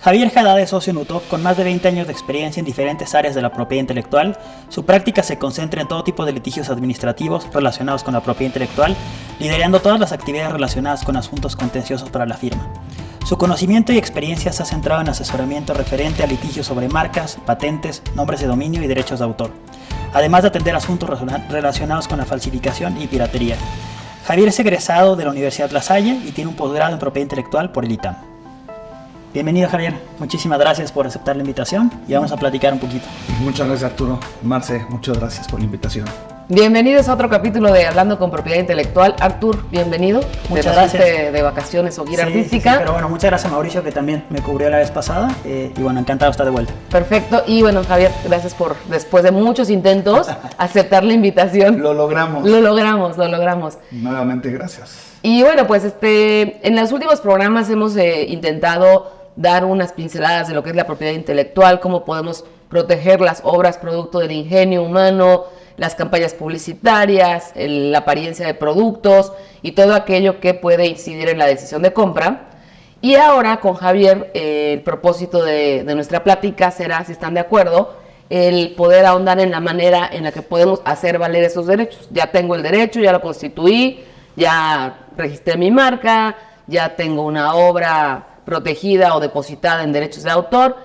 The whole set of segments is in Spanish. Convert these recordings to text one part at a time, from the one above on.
Javier Haddad es socio en UTOP con más de 20 años de experiencia en diferentes áreas de la propiedad intelectual. Su práctica se concentra en todo tipo de litigios administrativos relacionados con la propiedad intelectual, liderando todas las actividades relacionadas con asuntos contenciosos para la firma. Su conocimiento y experiencia se ha centrado en asesoramiento referente a litigios sobre marcas, patentes, nombres de dominio y derechos de autor, además de atender asuntos relacionados con la falsificación y piratería. Javier es egresado de la Universidad La Salle y tiene un posgrado en propiedad intelectual por el ITAM. Bienvenido, Javier, muchísimas gracias por aceptar la invitación y vamos a platicar un poquito. Muchas gracias, Arturo. Marce, muchas gracias por la invitación. Bienvenidos a otro capítulo de Hablando con Propiedad Intelectual. Artur, bienvenido. Muchas gracias. De vacaciones o gira artística. Sí, pero bueno, muchas gracias, Mauricio, que también me cubrió la vez pasada y bueno, encantado de estar de vuelta. Perfecto, y bueno, Javier, gracias por, después de muchos intentos, aceptar la invitación. Lo logramos. Lo logramos. Nuevamente, gracias. Y bueno, pues en los últimos programas hemos intentado dar unas pinceladas de lo que es la propiedad intelectual, cómo podemos proteger las obras producto del ingenio humano, las campañas publicitarias, la apariencia de productos y todo aquello que puede incidir en la decisión de compra. Y ahora con Javier, el propósito de nuestra plática será, si están de acuerdo, el poder ahondar en la manera en la que podemos hacer valer esos derechos. Ya tengo el derecho, ya lo constituí, ya registré mi marca, ya tengo una obra protegida o depositada en derechos de autor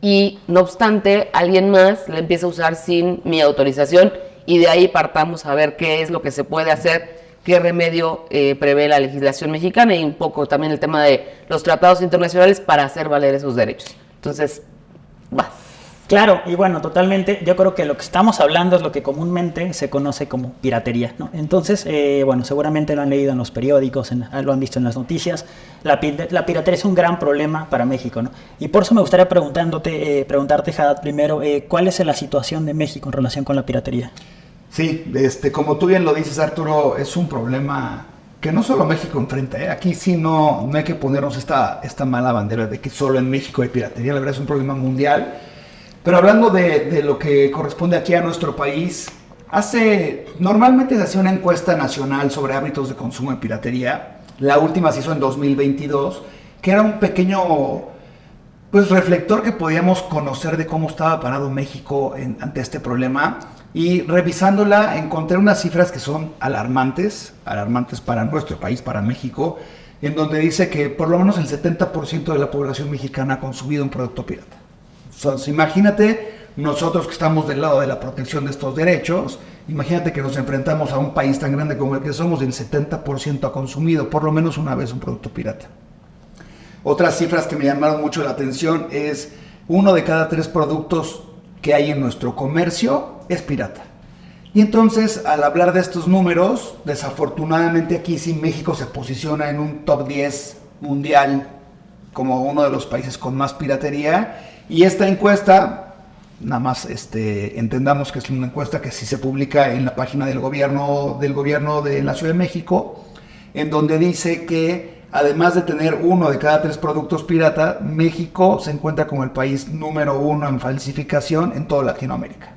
y no obstante alguien más la empieza a usar sin mi autorización y de ahí partamos a ver qué es lo que se puede hacer, qué remedio prevé la legislación mexicana y un poco también el tema de los tratados internacionales para hacer valer esos derechos. Entonces, vas. Claro, y bueno, totalmente, yo creo que lo que estamos hablando es lo que comúnmente se conoce como piratería, ¿no? Entonces, bueno, seguramente lo han leído en los periódicos, lo han visto en las noticias, la piratería es un gran problema para México, ¿no? Y por eso me gustaría preguntarte, Haddad, primero, ¿cuál es la situación de México en relación con la piratería? Sí, como tú bien lo dices, Arturo, es un problema que no solo México enfrenta, ¿eh? Aquí sí no hay que ponernos esta mala bandera de que solo en México hay piratería, la verdad es un problema mundial. Pero hablando de lo que corresponde aquí a nuestro país, normalmente se hace una encuesta nacional sobre hábitos de consumo de piratería. La última se hizo en 2022, que era un pequeño reflector que podíamos conocer de cómo estaba parado México ante este problema. Y revisándola encontré unas cifras que son alarmantes para nuestro país, para México, en donde dice que por lo menos el 70% de la población mexicana ha consumido un producto pirata. Entonces, imagínate nosotros que estamos del lado de la protección de estos derechos, imagínate que nos enfrentamos a un país tan grande como el que somos, el 70% ha consumido por lo menos una vez un producto pirata. Otras cifras que me llamaron mucho la atención es 1 de cada 3 productos que hay en nuestro comercio es pirata. Y entonces, al hablar de estos números, desafortunadamente aquí sí México se posiciona en un top 10 mundial como uno de los países con más piratería. Y esta encuesta, nada más entendamos que es una encuesta que sí se publica en la página del gobierno de la Ciudad de México, en donde dice que además de tener 1 de cada 3 productos pirata, México se encuentra como el país número 1 en falsificación en toda Latinoamérica.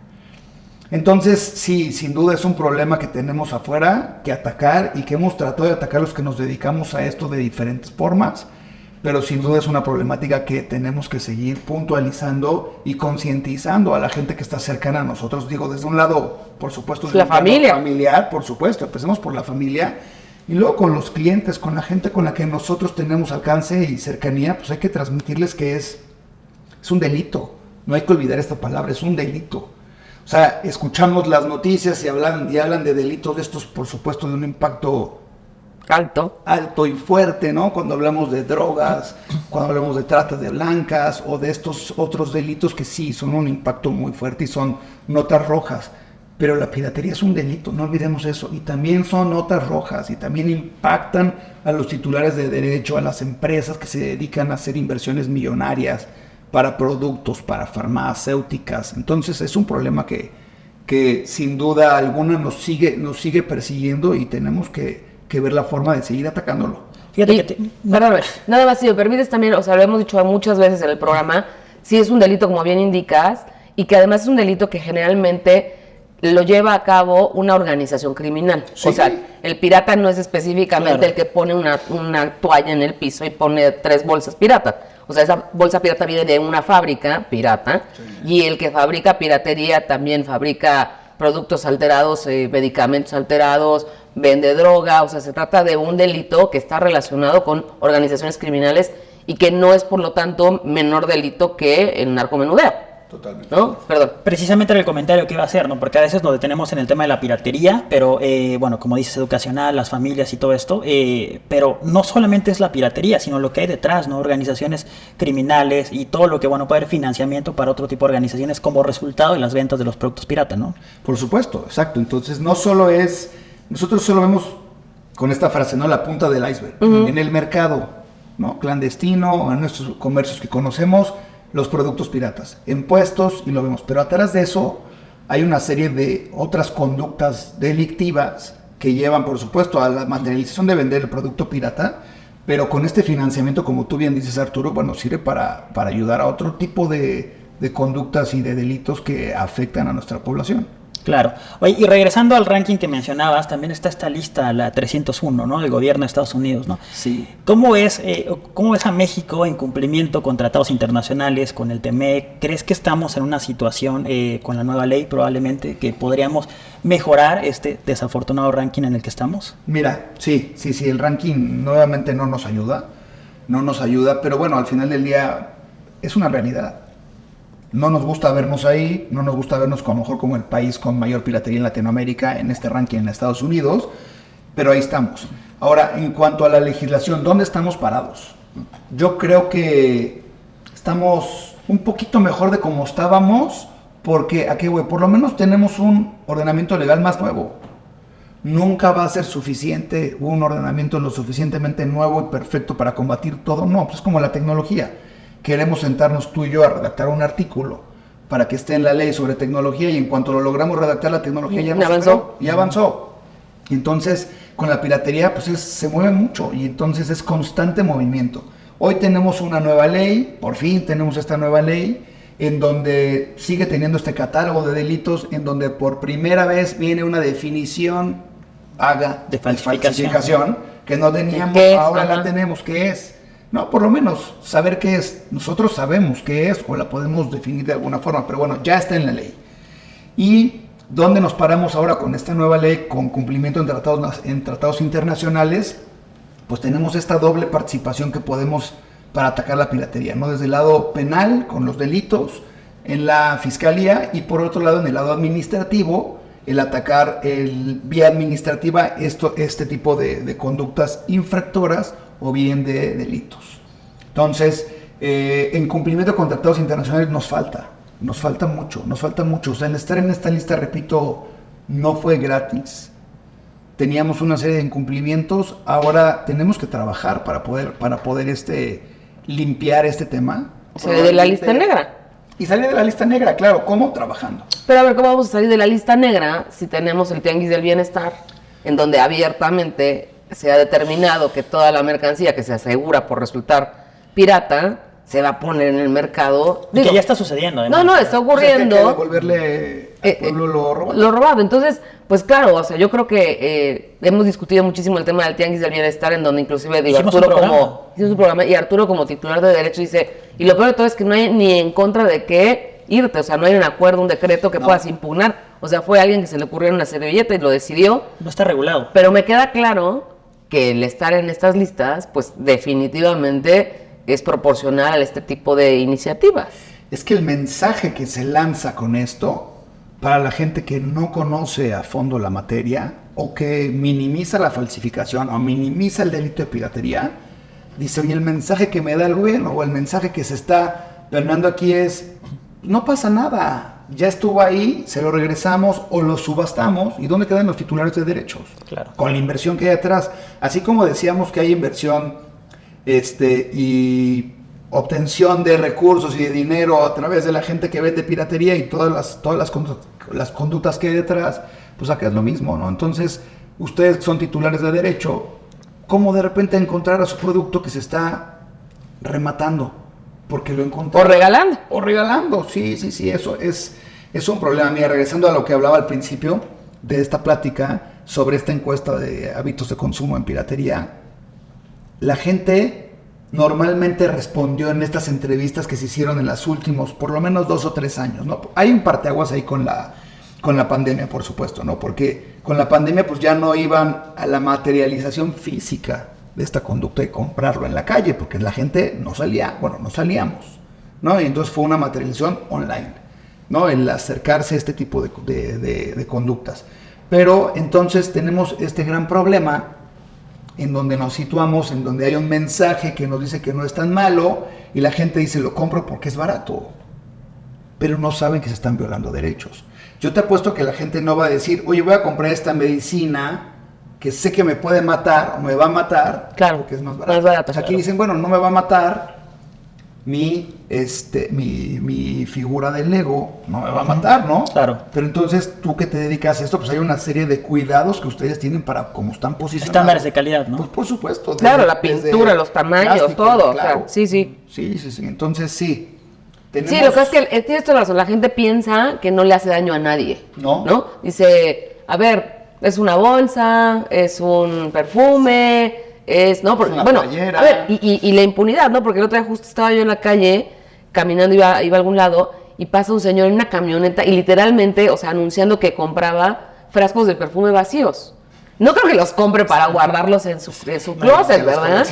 Entonces, sí, sin duda es un problema que tenemos afuera que atacar y que hemos tratado de atacar los que nos dedicamos a esto de diferentes formas. Pero sin duda es una problemática que tenemos que seguir puntualizando y concientizando a la gente que está cercana a nosotros. Digo, desde un lado, por supuesto, la familia familiar, por supuesto, empecemos por la familia, y luego con los clientes, con la gente con la que nosotros tenemos alcance y cercanía, pues hay que transmitirles que es un delito. No hay que olvidar esta palabra, es un delito. O sea, escuchamos las noticias y hablan de delitos de estos, por supuesto, de un impacto alto y fuerte, ¿no? Cuando hablamos de drogas, cuando hablamos de trata de blancas o de estos otros delitos que sí son un impacto muy fuerte y son notas rojas. Pero la piratería es un delito, no olvidemos eso. Y también son notas rojas y también impactan a los titulares de derecho, a las empresas que se dedican a hacer inversiones millonarias para productos, para farmacéuticas. Entonces es un problema que sin duda alguna nos sigue persiguiendo y tenemos que ver la forma de seguir atacándolo. Fíjate perdóname, nada más si me permites también, o sea, lo hemos dicho muchas veces en el programa, sí es un delito como bien indicas y que además es un delito que generalmente lo lleva a cabo una organización criminal. Sí. O sea, el pirata no es específicamente el que pone una toalla en el piso y pone 3 bolsas pirata. O sea, esa bolsa pirata viene de una fábrica pirata y el que fabrica piratería también fabrica productos alterados, medicamentos alterados, vende droga. O sea, se trata de un delito que está relacionado con organizaciones criminales y que no es, por lo tanto, menor delito que el narcomenudeo. Totalmente. ¿No? Perdón. Precisamente era el comentario que iba a hacer, ¿no? Porque a veces nos detenemos en el tema de la piratería, pero bueno, como dices, educacional, las familias y todo esto, pero no solamente es la piratería, sino lo que hay detrás, ¿no? Organizaciones criminales y todo lo que, bueno, puede haber financiamiento para otro tipo de organizaciones como resultado de las ventas de los productos pirata, ¿no? Por supuesto, exacto. Entonces no solo es, nosotros solo vemos con esta frase, ¿no? La punta del iceberg. En el mercado, ¿no? Clandestino, en nuestros comercios que conocemos, los productos piratas, en puestos y lo vemos, pero atrás de eso hay una serie de otras conductas delictivas que llevan, por supuesto, a la materialización de vender el producto pirata, pero con este financiamiento, como tú bien dices, Arturo, bueno, sirve para ayudar a otro tipo de conductas y de delitos que afectan a nuestra población. Claro. Oye, y regresando al ranking que mencionabas, también está esta lista, la 301, ¿no? Del gobierno de Estados Unidos, ¿no? Sí. ¿Cómo ves a México en cumplimiento con tratados internacionales, con el TEMEC? ¿Crees que estamos en una situación con la nueva ley probablemente que podríamos mejorar este desafortunado ranking en el que estamos? Mira, sí, el ranking nuevamente no nos ayuda, pero bueno, al final del día es una realidad. No nos gusta vernos ahí, no nos gusta vernos a lo mejor como el país con mayor piratería en Latinoamérica, en este ranking en Estados Unidos, pero ahí estamos. Ahora, en cuanto a la legislación, ¿dónde estamos parados? Yo creo que estamos un poquito mejor de como estábamos, porque aquí, por lo menos tenemos un ordenamiento legal más nuevo. Nunca va a ser suficiente un ordenamiento lo suficientemente nuevo y perfecto para combatir todo. No, pues es como la tecnología. Queremos sentarnos tú y yo a redactar un artículo para que esté en la ley sobre tecnología y en cuanto lo logramos redactar la tecnología ya avanzó. Y entonces con la piratería pues se mueve mucho y entonces es constante movimiento. Hoy tenemos una nueva ley, por fin tenemos esta nueva ley en donde sigue teniendo este catálogo de delitos, en donde por primera vez viene una definición de falsificación que no teníamos, ahora la tenemos, ¿qué es? No, por lo menos saber qué es. Nosotros sabemos qué es o la podemos definir de alguna forma, pero bueno, ya está en la ley. ¿Y dónde nos paramos ahora con esta nueva ley, con cumplimiento en tratados internacionales? Pues tenemos esta doble participación que podemos para atacar la piratería, ¿no? Desde el lado penal, con los delitos, en la fiscalía, y por otro lado, en el lado administrativo, el atacar vía administrativa este tipo de conductas infractoras o bien de delitos. Entonces, en cumplimiento con tratados internacionales nos falta mucho. O sea, el estar en esta lista, repito, no fue gratis. Teníamos una serie de incumplimientos, ahora tenemos que trabajar para poder limpiar este tema. Salir de la lista negra. Y salir de la lista negra, claro, ¿cómo? Trabajando. Pero a ver, ¿cómo vamos a salir de la lista negra si tenemos el Tianguis del Bienestar, en donde abiertamente se ha determinado que toda la mercancía que se asegura por resultar pirata se va a poner en el mercado? Que ya está sucediendo, además. No, está ocurriendo. O sea, que hay que devolverle al pueblo lo robado. Lo robado. Entonces, pues claro, o sea, yo creo que hemos discutido muchísimo el tema del Tianguis del Bienestar, en donde inclusive digo, hicimos un programa, y Arturo como titular de Derecho dice, y lo peor de todo es que no hay ni en contra de qué irte, o sea, no hay un acuerdo, un decreto que puedas impugnar. O sea, fue alguien que se le ocurrió en una servilleta y lo decidió. No está regulado. Pero me queda claro que el estar en estas listas, pues definitivamente es proporcional a este tipo de iniciativas. Es que el mensaje que se lanza con esto, para la gente que no conoce a fondo la materia, o que minimiza la falsificación, o minimiza el delito de piratería, dice, oye, el mensaje que me da el gobierno, o el mensaje que se está permeando aquí es, no pasa nada, ya estuvo ahí, se lo regresamos o lo subastamos. ¿Y dónde quedan los titulares de derechos? Claro. Con la inversión que hay atrás. Así como decíamos que hay inversión y obtención de recursos y de dinero a través de la gente que vende piratería y todas las conductas que hay detrás, pues acá es lo mismo, ¿no? Entonces, ustedes son titulares de derecho, ¿cómo de repente encontrar a su producto que se está rematando? Porque lo encontró. O regalando. Sí, eso es un problema. Mira, regresando a lo que hablaba al principio de esta plática sobre esta encuesta de hábitos de consumo en piratería, la gente normalmente respondió en estas entrevistas que se hicieron en los últimos, por lo menos 2 o 3 años, ¿no? Hay un parteaguas ahí con la pandemia, por supuesto, ¿no? Porque con la pandemia pues ya no iban a la materialización física de esta conducta de comprarlo en la calle, porque la gente no salíamos, ¿no? Y entonces fue una materialización online, ¿no? El acercarse a este tipo de conductas. Pero entonces tenemos este gran problema en donde nos situamos, en donde hay un mensaje que nos dice que no es tan malo, y la gente dice, lo compro porque es barato, pero no saben que se están violando derechos. Yo te apuesto que la gente no va a decir, oye, voy a comprar esta medicina que sé que me puede matar o me va a matar, claro, porque es más barato. O sea, aquí dicen, bueno, no me va a matar mi figura de Lego, no me va a matar, ¿no? Claro. Pero entonces, tú que te dedicas a esto, pues hay una serie de cuidados que ustedes tienen para cómo están posicionados. Estándares de calidad, ¿no? Pues por supuesto. Claro, la pintura, los tamaños, plástico, todo. claro. Claro. Sí. Entonces, sí. Sí, lo que es que tienes toda la razón. La gente piensa que no le hace daño a nadie. ¿No? Dice, a ver, es una bolsa, es un perfume, ¿no? Porque, bueno, playera. A ver, y la impunidad, ¿no? Porque el otro día justo estaba yo en la calle, caminando, iba a algún lado, y pasa un señor en una camioneta y literalmente, o sea, anunciando que compraba frascos de perfume vacíos. No creo que los compre para guardarlos en su closet, ¿verdad?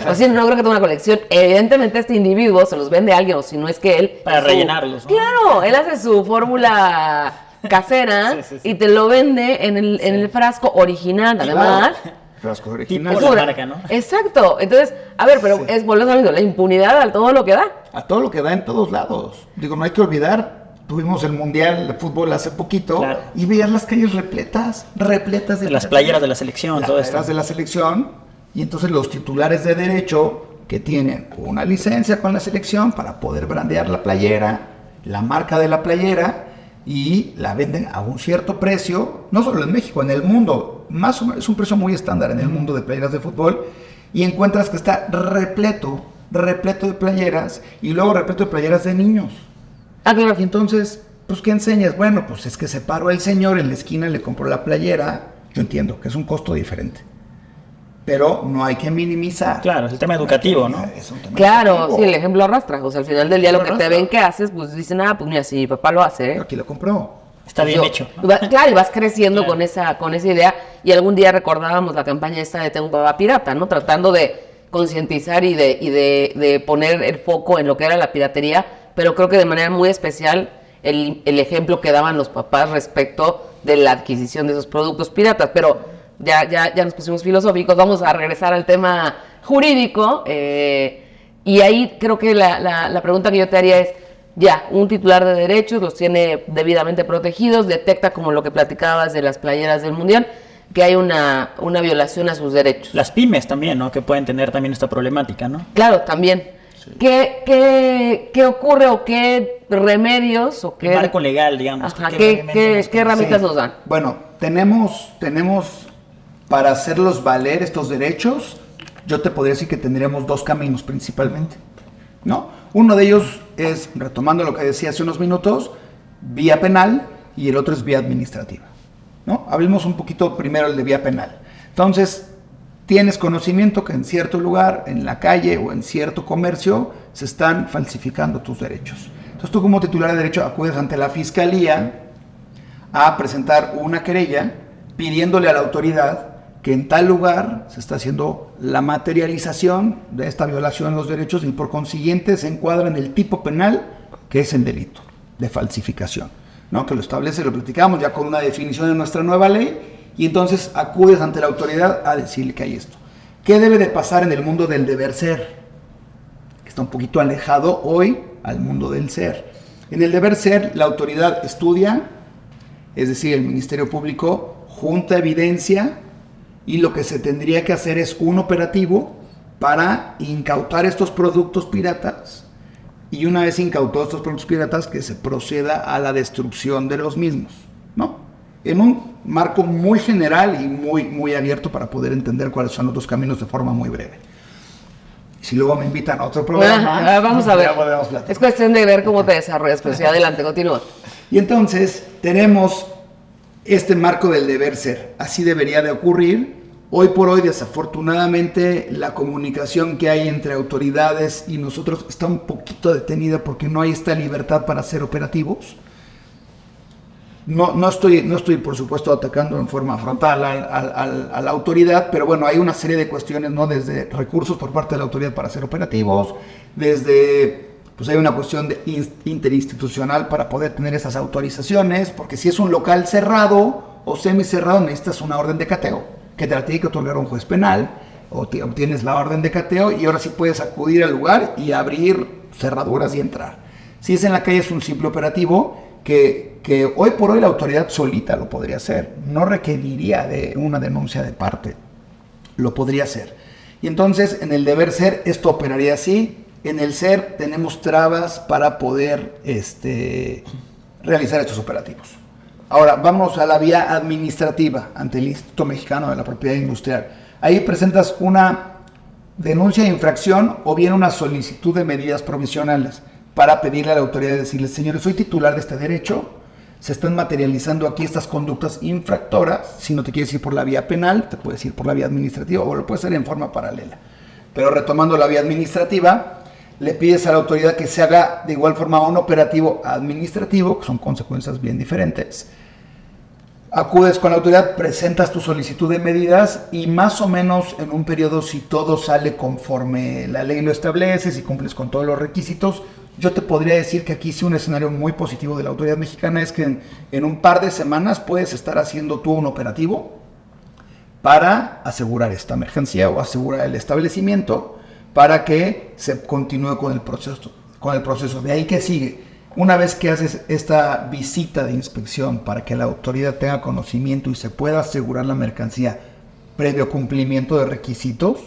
O sea, no creo que tenga una colección. Evidentemente este individuo se los vende a alguien, o si no es que él... Para rellenarlos, ¿no? Claro, él hace su fórmula casera sí. y te lo vende en el frasco original, además. Frasco original. Tipo la marca, ¿no? Exacto. Entonces, a ver, pero volvemos a la impunidad a todo lo que da. A todo lo que da en todos lados. Digo, no hay que olvidar... Tuvimos el Mundial de Fútbol hace poquito, claro, y veías las calles repletas de las playeras de la selección, todo esto. Las playeras de la selección, y entonces los titulares de derecho que tienen una licencia con la selección para poder brandear la playera, la marca de la playera, y la venden a un cierto precio, no solo en México, en el mundo, más o menos es un precio muy estándar en el mundo de playeras de fútbol, y encuentras que está repleto de playeras, y luego repleto de playeras de niños. Claro. Y entonces, pues, ¿qué enseñas? Bueno, pues es que se paró el señor en la esquina, le compró la playera. Yo entiendo que es un costo diferente, pero no hay que minimizar. Claro, es el tema educativo, ¿no? Claro, educativo. sí, el ejemplo arrastra. O sea, al final del día lo que te ven que haces, pues dicen, pues mira, si mi papá lo hace. Aquí lo compró. Está bien hecho, ¿no? Claro, y vas creciendo claro, con esa idea. Y algún día recordábamos la campaña esta de Tengo un papá pirata, ¿no? Tratando de concientizar y de poner el foco en lo que era la piratería, pero creo que de manera muy especial el ejemplo que daban los papás respecto de la adquisición de esos productos piratas. Pero ya nos pusimos filosóficos, vamos a regresar al tema jurídico, y ahí creo que la pregunta que yo te haría es, ya, un titular de derechos los tiene debidamente protegidos, detecta, como lo que platicabas de las playeras del Mundial, que hay una violación a sus derechos. Las pymes también, ¿no? Que pueden tener también esta problemática, ¿no? Claro, también. Sí. ¿Qué ocurre o qué remedios o qué... El marco legal, digamos. Ajá, ¿qué herramientas nos dan? Bueno, tenemos para hacerlos valer estos derechos, yo te podría decir que tendríamos 2 caminos principalmente, ¿no? Uno de ellos es, retomando lo que decía hace unos minutos, vía penal, y el otro es vía administrativa, ¿no? Hablemos un poquito primero el de vía penal. Entonces, tienes conocimiento que en cierto lugar, en la calle o en cierto comercio, se están falsificando tus derechos. Entonces tú, como titular de derecho, acudes ante la fiscalía a presentar una querella pidiéndole a la autoridad que en tal lugar se está haciendo la materialización de esta violación de los derechos y por consiguiente se encuadra en el tipo penal que es el delito de falsificación, ¿no? Que lo establece, lo platicamos ya con una definición de nuestra nueva ley. Y entonces acudes ante la autoridad a decirle que hay esto. ¿Qué debe de pasar en el mundo del deber ser? Que está un poquito alejado hoy al mundo del ser. En el deber ser, la autoridad estudia, es decir, el Ministerio Público junta evidencia y lo que se tendría que hacer es un operativo para incautar estos productos piratas y una vez incautados estos productos piratas que se proceda a la destrucción de los mismos, ¿no? En un marco muy general y muy abierto para poder entender cuáles son los dos caminos de forma muy breve. Si luego me invitan a otro programa, vamos a ver. ya podemos platicar. Es cuestión de ver cómo te desarrollas, pero sí, adelante, continúa. Y entonces tenemos este marco del deber ser. Así debería de ocurrir. Hoy por hoy, desafortunadamente, la comunicación que hay entre autoridades y nosotros está un poquito detenida porque no hay esta libertad para ser operativos. No estoy, por supuesto, atacando en forma frontal a la autoridad, pero bueno, hay una serie de cuestiones, ¿no? Desde recursos por parte de la autoridad para ser operativos, desde, pues hay una cuestión interinstitucional para poder tener esas autorizaciones, porque si es un local cerrado o semicerrado, necesitas una orden de cateo, que te la tiene que otorgar un juez penal, o obtienes la orden de cateo y ahora sí puedes acudir al lugar y abrir cerraduras y entrar. Si es en la calle, es un simple operativo que hoy por hoy la autoridad solita lo podría hacer, no requeriría de una denuncia de parte, lo podría hacer. Y entonces en el deber ser esto operaría así, en el ser tenemos trabas para poder realizar estos operativos. Ahora vamos a la vía administrativa ante el Instituto Mexicano de la Propiedad Industrial. Ahí presentas una denuncia de infracción o bien una solicitud de medidas provisionales para pedirle a la autoridad y decirle, señores, soy titular de este derecho, se están materializando aquí estas conductas infractoras. Si no te quieres ir por la vía penal, te puedes ir por la vía administrativa o lo puedes hacer en forma paralela. Pero retomando la vía administrativa, le pides a la autoridad que se haga de igual forma un operativo administrativo, que son consecuencias bien diferentes. Acudes con la autoridad, presentas tu solicitud de medidas y más o menos en un periodo, si todo sale conforme la ley lo establece, si cumples con todos los requisitos, yo te podría decir que aquí sí un escenario muy positivo de la autoridad mexicana es que en un par de semanas puedes estar haciendo tú un operativo para asegurar esta emergencia o asegurar el establecimiento para que se continúe con el proceso. De ahí que sigue. Una vez que haces esta visita de inspección para que la autoridad tenga conocimiento y se pueda asegurar la mercancía previo cumplimiento de requisitos,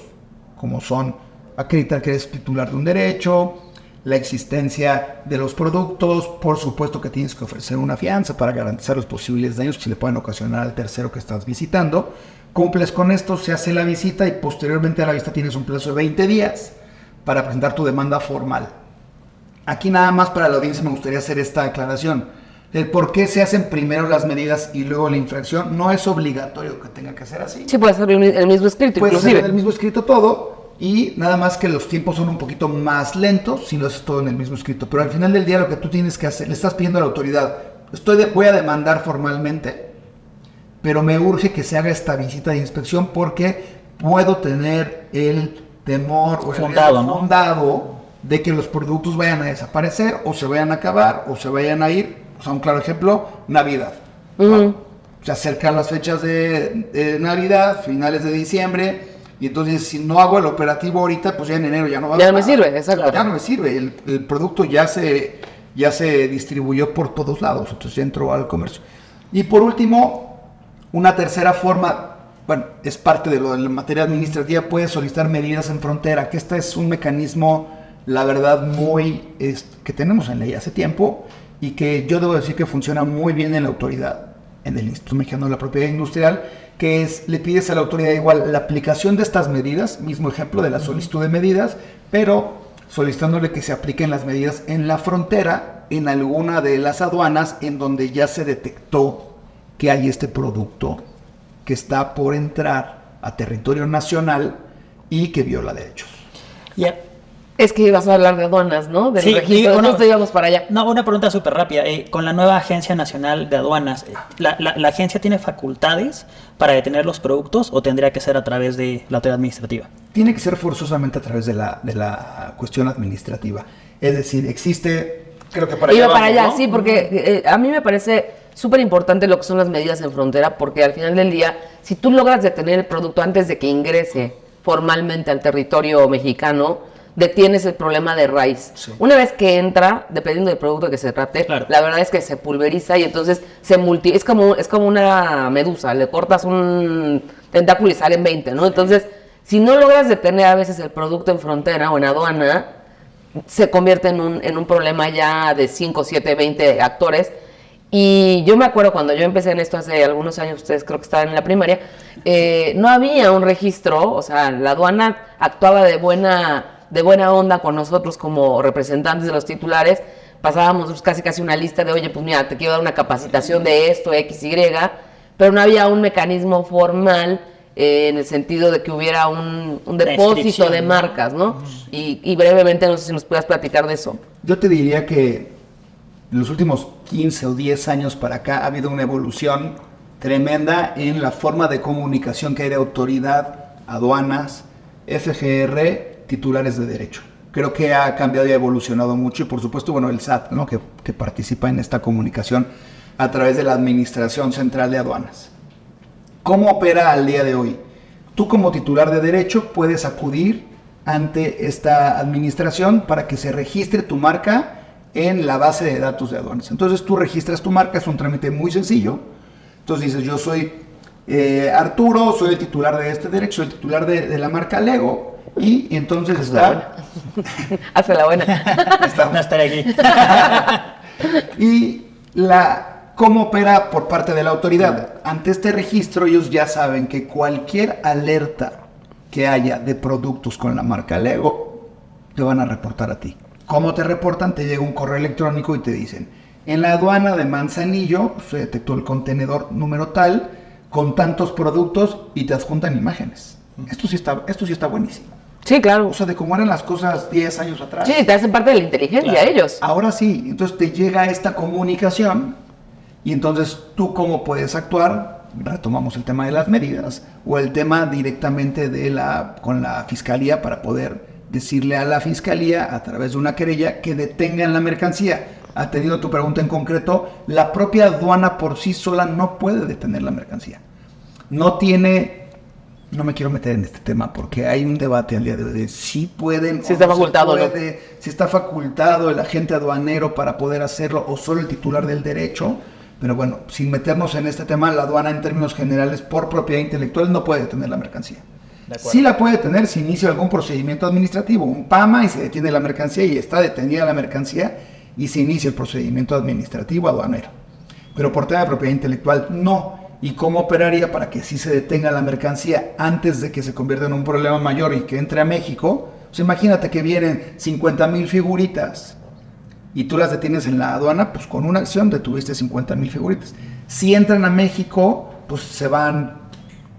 como son acreditar que eres titular de un derecho, la existencia de los productos, por supuesto que tienes que ofrecer una fianza para garantizar los posibles daños que se le pueden ocasionar al tercero que estás visitando. Cumples con esto, se hace la visita y posteriormente a la visita tienes un plazo de 20 días para presentar tu demanda formal. Aquí nada más para la audiencia me gustaría hacer esta aclaración. El por qué se hacen primero las medidas y luego la infracción no es obligatorio que tenga que ser así. Sí, puede ser el mismo escrito, puede inclusive. ser el mismo escrito todo. Y nada más que los tiempos son un poquito más lentos si lo haces todo en el mismo escrito. Pero al final del día lo que tú tienes que hacer, le estás pidiendo a la autoridad, voy a demandar formalmente, pero me urge que se haga esta visita de inspección porque puedo tener el temor o el fundado de que los productos vayan a desaparecer o se vayan a acabar o se vayan a ir. O sea, un claro ejemplo, Navidad. Uh-huh. Se acercan las fechas de Navidad, finales de diciembre. Y entonces, si no hago el operativo ahorita, pues ya en enero ya no va a haber. Ya no me sirve, exacto. Ya no me sirve. El producto ya se distribuyó por todos lados, entonces ya entró al comercio. Y por último, una tercera forma, bueno, es parte de lo de la materia administrativa, puede solicitar medidas en frontera, que este es un mecanismo, la verdad, que tenemos en ley hace tiempo y que yo debo decir que funciona muy bien en la autoridad, en el Instituto Mexicano de la Propiedad Industrial, que es, le pides a la autoridad igual la aplicación de estas medidas, mismo ejemplo de la solicitud de medidas, pero solicitándole que se apliquen las medidas en la frontera, en alguna de las aduanas en donde ya se detectó que hay este producto que está por entrar a territorio nacional y que viola derechos. Yeah. Es que ibas a hablar de aduanas, ¿no? Del registro, no íbamos para allá. No, una pregunta súper rápida. Con la nueva Agencia Nacional de Aduanas, ¿la agencia tiene facultades para detener los productos o tendría que ser a través de la autoridad administrativa? Tiene que ser forzosamente a través de la cuestión administrativa. Es decir, existe, creo que para allá iba para vamos, allá, ¿no? sí, porque a mí me parece súper importante lo que son las medidas en frontera, porque al final del día, si tú logras detener el producto antes de que ingrese formalmente al territorio mexicano, detienes el problema de raíz. Sí. Una vez que entra, dependiendo del producto que se trate, claro, la verdad es que se pulveriza y entonces es como una medusa, le cortas un tentáculo y salen 20, ¿no? Entonces Si no logras detener a veces el producto en frontera o en aduana, se convierte en un problema ya de 5, 7, 20 actores. Y yo me acuerdo cuando yo empecé en esto hace algunos años, ustedes creo que estaban en la primaria, no había un registro, o sea, la aduana actuaba de buena onda con nosotros como representantes de los titulares. Pasábamos casi una lista de, oye, pues mira, te quiero dar una capacitación de esto, X, Y, pero no había un mecanismo formal en el sentido de que hubiera un depósito de marcas, ¿no? Y brevemente, no sé si nos puedas platicar de eso. Yo te diría que en los últimos 15 o 10 años para acá ha habido una evolución tremenda en la forma de comunicación que hay de autoridad, aduanas, FGR, titulares de derecho. Creo que ha cambiado y ha evolucionado mucho y por supuesto, bueno, el SAT, ¿no? que participa en esta comunicación a través de la Administración Central de Aduanas. ¿Cómo opera al día de hoy? Tú como titular de derecho puedes acudir ante esta administración para que se registre tu marca en la base de datos de aduanas. Entonces tú registras tu marca, es un trámite muy sencillo. Entonces dices, yo soy Arturo, soy el titular de este derecho, soy el titular de la marca Lego, y entonces está... Hace la buena. No estaré aquí. Y ¿cómo opera por parte de la autoridad? Ante este registro ellos ya saben que cualquier alerta que haya de productos con la marca Lego, te van a reportar a ti. ¿Cómo te reportan? Te llega un correo electrónico y te dicen, en la aduana de Manzanillo se detectó el contenedor número tal, con tantos productos, y te adjuntan imágenes. Esto sí está buenísimo. Sí, claro. O sea, de cómo eran las cosas 10 años atrás. Sí, te hacen parte de la inteligencia, claro. Ellos. Ahora sí, entonces te llega esta comunicación y entonces tú cómo puedes actuar. Retomamos el tema de las medidas o el tema directamente con la fiscalía para poder decirle a la fiscalía a través de una querella que detengan la mercancía. Atendiendo tu pregunta en concreto, la propia aduana por sí sola no puede detener la mercancía. No me quiero meter en este tema porque hay un debate al día de hoy de si pueden, si está facultado, si está facultado el agente aduanero para poder hacerlo o solo el titular del derecho. Pero bueno, sin meternos en este tema, la aduana en términos generales por propiedad intelectual no puede detener la mercancía. Sí la puede detener si inicia algún procedimiento administrativo, un PAMA, y se detiene la mercancía y está detenida la mercancía y se inicia el procedimiento administrativo aduanero. Pero por tema de propiedad intelectual no. ¿Y cómo operaría para que sí se detenga la mercancía antes de que se convierta en un problema mayor y que entre a México? Pues imagínate que vienen 50,000 figuritas y tú las detienes en la aduana, pues con una acción detuviste 50,000 figuritas. Si entran a México, pues se van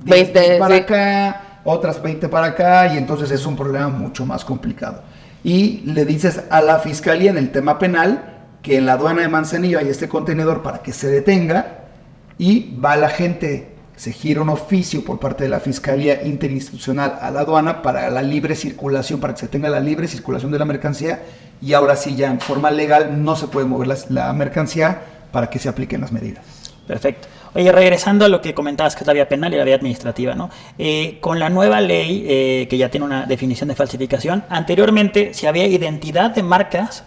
20 para acá, otras 20 para acá, y entonces es un problema mucho más complicado. Y le dices a la fiscalía en el tema penal que en la aduana de Manzanillo hay este contenedor para que se detenga, y va la gente, se gira un oficio por parte de la Fiscalía Interinstitucional a la aduana para la libre circulación, para que se tenga la libre circulación de la mercancía, y ahora sí ya en forma legal no se puede mover la mercancía para que se apliquen las medidas. Perfecto. Oye, regresando a lo que comentabas que es la vía penal y la vía administrativa, ¿no? Con la nueva ley que ya tiene una definición de falsificación, anteriormente si había identidad de marcas,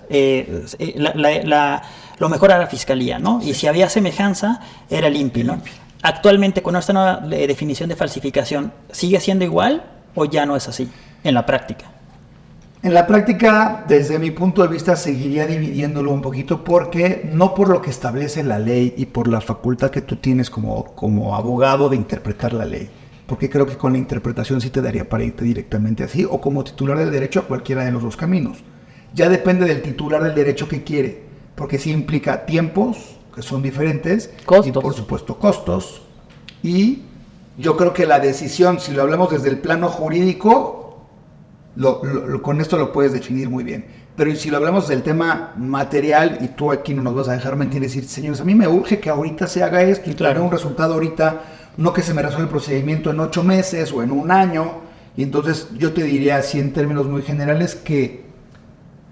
lo mejor era la fiscalía, ¿no? Sí. Y si había semejanza, era el INPI, ¿no? Actualmente, con esta nueva definición de falsificación, ¿sigue siendo igual o ya no es así en la práctica? En la práctica, desde mi punto de vista, seguiría dividiéndolo un poquito porque no por lo que establece la ley y por la facultad que tú tienes como abogado de interpretar la ley, porque creo que con la interpretación sí te daría para irte directamente así, o como titular del derecho a cualquiera de los dos caminos. Ya depende del titular del derecho que quiere, porque sí implica tiempos que son diferentes, costos. Y por supuesto costos, y yo creo que la decisión, si lo hablamos desde el plano jurídico, con esto lo puedes definir muy bien. Pero si lo hablamos del tema material, y tú aquí no nos vas a dejar mentir y decir, señores, a mí me urge que ahorita se haga esto y tener un resultado ahorita, no que se me resuelva el procedimiento en 8 meses o en 1 año. Y entonces yo te diría así en términos muy generales que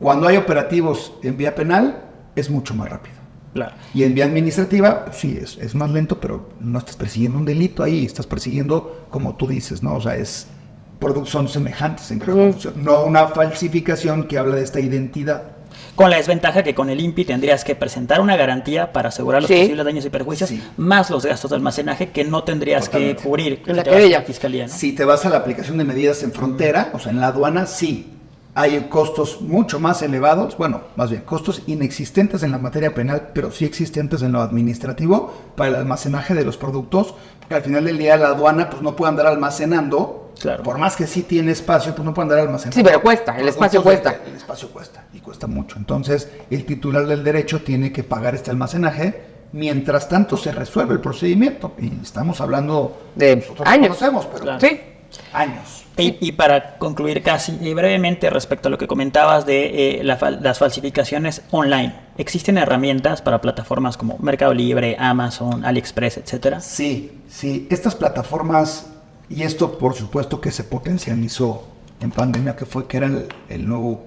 cuando hay operativos en vía penal es mucho más rápido. Claro. Y en vía administrativa, sí, es más lento, pero no estás persiguiendo un delito ahí, estás persiguiendo, como tú dices, ¿no? O sea, son semejantes en cada producción, no una falsificación que habla de esta identidad. Con la desventaja que con el INPI tendrías que presentar una garantía para asegurar los posibles daños y perjuicios, más los gastos de almacenaje que no tendrías que cubrir en la fiscalía, ¿no? Si te vas a la aplicación de medidas en frontera, o sea, en la aduana, sí. Hay costos mucho más elevados, bueno, más bien costos inexistentes en la materia penal, pero sí existentes en lo administrativo para el almacenaje de los productos, porque al final del día la aduana pues no puede andar almacenando, por más que sí tiene espacio, pues no puede andar almacenando. Sí, pero cuesta, el espacio cuesta. El espacio cuesta, y cuesta mucho. Entonces, el titular del derecho tiene que pagar este almacenaje, mientras tanto se resuelve el procedimiento, y estamos hablando de años. Conocemos, pero sí, años. Y para concluir casi brevemente respecto a lo que comentabas de las falsificaciones online, ¿existen herramientas para plataformas como Mercado Libre, Amazon, AliExpress, etcétera? Sí. Estas plataformas, y esto por supuesto que se potencializó en pandemia, que era el nuevo,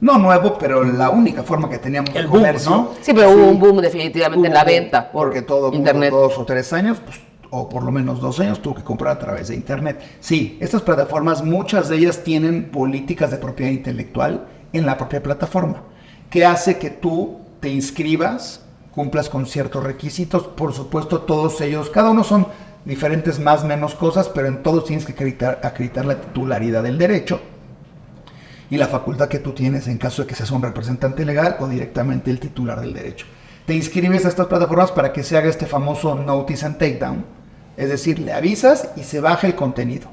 no nuevo, pero la única forma que teníamos de comer, ¿no? Sí, pero hubo un boom definitivamente en la venta porque todo internet. 2 o 3 años, pues, o por lo menos 2 años, tuvo que comprar a través de internet. Sí, estas plataformas, muchas de ellas tienen políticas de propiedad intelectual en la propia plataforma, que hace que tú te inscribas, cumplas con ciertos requisitos. Por supuesto, todos ellos, cada uno son diferentes, más o menos cosas, pero en todos tienes que acreditar la titularidad del derecho y la facultad que tú tienes en caso de que seas un representante legal o directamente el titular del derecho. Te inscribes a estas plataformas para que se haga este famoso notice and takedown. Es decir, le avisas y se baja el contenido.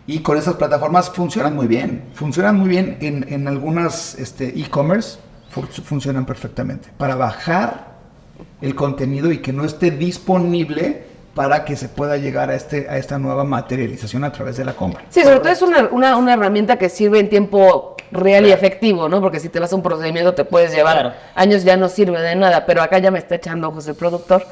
Y con esas plataformas funcionan muy bien. Funcionan muy bien en algunas e-commerce. Funcionan perfectamente. Para bajar el contenido y que no esté disponible para que se pueda llegar a esta nueva materialización a través de la compra. Sí, sobre todo es una herramienta que sirve en tiempo real y efectivo, ¿no? Porque si te vas a un procedimiento te puedes llevar años, ya no sirve de nada. Pero acá ya me está echando ojos el productor.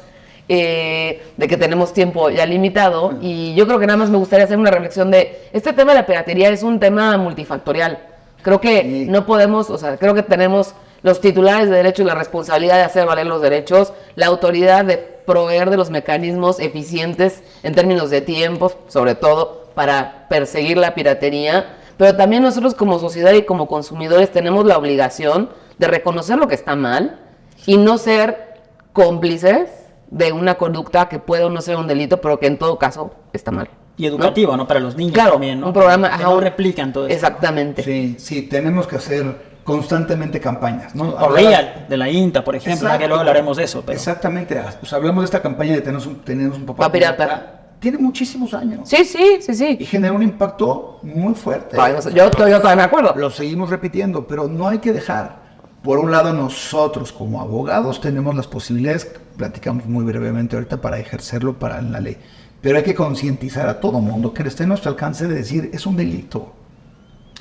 De que tenemos tiempo ya limitado, y yo creo que nada más me gustaría hacer una reflexión de este tema de la piratería. Es un tema multifactorial. Creo que no podemos, o sea, creo que tenemos los titulares de derechos la responsabilidad de hacer valer los derechos, la autoridad de proveer de los mecanismos eficientes en términos de tiempos, sobre todo para perseguir la piratería, pero también nosotros como sociedad y como consumidores tenemos la obligación de reconocer lo que está mal y no ser cómplices de una conducta que puede o no ser un delito, pero que en todo caso está mal. Y educativo, ¿no? Para los niños también, ¿no? Un programa que no replican todo eso. Exactamente. Sí, tenemos que hacer constantemente campañas, ¿no? O Real, de la INTA, por ejemplo, que luego hablaremos de eso. Pero... Exactamente, pues hablamos de esta campaña de tenemos un papá pirata. Tiene muchísimos años. Sí. Y genera un impacto muy fuerte. Yo todavía me acuerdo. Lo seguimos repitiendo, pero no hay que dejar. Por un lado, nosotros como abogados tenemos las posibilidades, platicamos muy brevemente ahorita, para ejercerlo para la ley. Pero hay que concientizar a todo mundo que esté en nuestro alcance de decir, es un delito.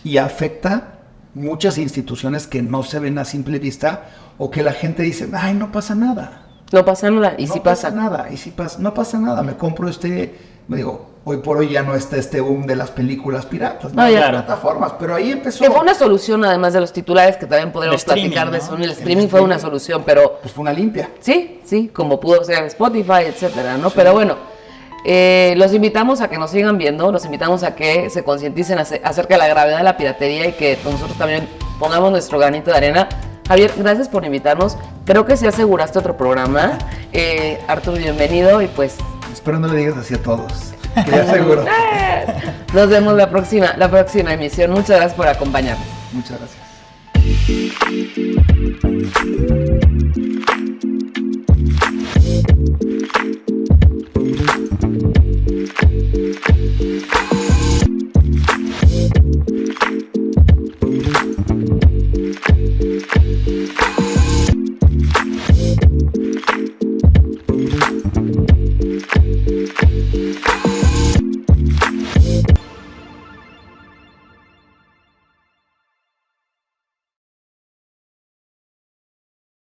Y afecta muchas instituciones que no se ven a simple vista, o que la gente dice, ay, no pasa nada. No pasa nada, y no si pasa nada, no pasa nada, me compro me digo, hoy por hoy ya no está este boom de las películas piratas, no, ya plataformas, pero ahí empezó. Que fue una solución, además de los titulares, que también podemos platicar de eso. El streaming fue una solución, pero... Pues fue una limpia. Sí, como pudo ser Spotify, etcétera, ¿no? Sí. Pero bueno, los invitamos a que nos sigan viendo, los invitamos a que se concienticen acerca de la gravedad de la piratería y que nosotros también pongamos nuestro granito de arena. Javier, gracias por invitarnos. Creo que sí aseguraste otro programa. Arturo, bienvenido, y pues... Espero no le digas así a todos, que ya seguro. Nos vemos la próxima emisión. Muchas gracias por acompañarnos. Muchas gracias.